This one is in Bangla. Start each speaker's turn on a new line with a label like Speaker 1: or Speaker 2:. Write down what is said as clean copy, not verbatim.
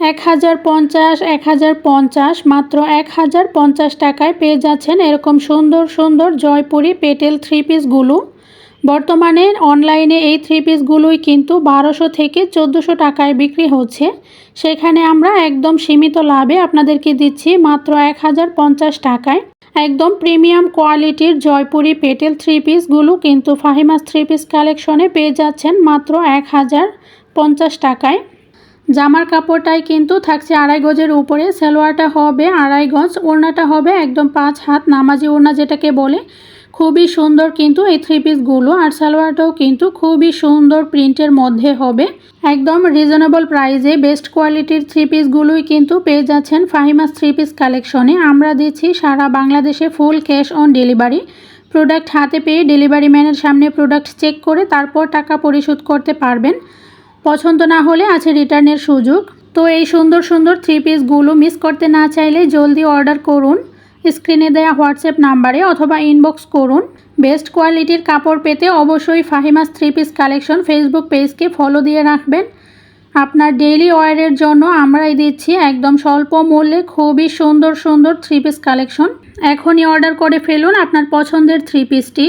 Speaker 1: 1050 1050 মাত্র 1050 টাকায় পেয়ে যাচ্ছেন এরকম সুন্দর সুন্দর জয়পুরি পেটেল থ্রি পিসগুলো। বর্তমানে অনলাইনে এই থ্রি পিসগুলোই কিন্তু 1200 থেকে 1400 টাকায় বিক্রি হচ্ছে, সেখানে আমরা একদম সীমিত লাভে আপনাদেরকে দিচ্ছি মাত্র 1050 টাকায়। একদম প্রিমিয়াম কোয়ালিটির জয়পুরি পেটেল থ্রি পিসগুলো কিন্তু ফাহিমাস থ্রি পিস কালেকশনে পেয়ে যাচ্ছেন মাত্র 1050 টাকায়। জামার কাপড়টাই কিন্তু থাকছে 2.5 গজের উপরে, সালোয়ারটা হবে 2.5 গজ, ওড়নাটা হবে একদম 5 হাত নামাজি ওড়না যেটাকে বলে। খুবই সুন্দর কিন্তু এই থ্রি পিসগুলো, আর সালোয়ারটাও কিন্তু খুবই সুন্দর প্রিন্টের মধ্যে হবে। একদম রিজনেবল প্রাইসে বেস্ট কোয়ালিটির থ্রি পিসগুলোই কিন্তু পেয়ে যাচ্ছেন ফাহিমাস থ্রি পিস কালেকশনে। আমরা দিচ্ছি সারা বাংলাদেশে full cash on delivery. Product হাতে পেয়ে ডেলিভারি ম্যানের সামনে প্রোডাক্ট চেক করে তারপর টাকা পরিশোধ করতে পারবেন। পছন্দ না হলে আছে রিটার্নের সুযোগ। তো এই সুন্দর সুন্দর থ্রি পিসগুলো মিস করতে না চাইলে জলদি অর্ডার করুন স্ক্রিনে দেওয়া হোয়াটসঅ্যাপ নাম্বারে অথবা ইনবক্স করুন। বেস্ট কোয়ালিটির কাপড় পেতে অবশ্যই Fahima's three piece collection Facebook পেজকে ফলো দিয়ে রাখবেন। আপনার ডেইলি ওয়্যারের জন্য আমরাই দিচ্ছি একদম স্বল্প মূল্যে খুবই সুন্দর সুন্দর থ্রি পিস কালেকশন। এখনই অর্ডার করে ফেলুন আপনার পছন্দের থ্রি পিসটি।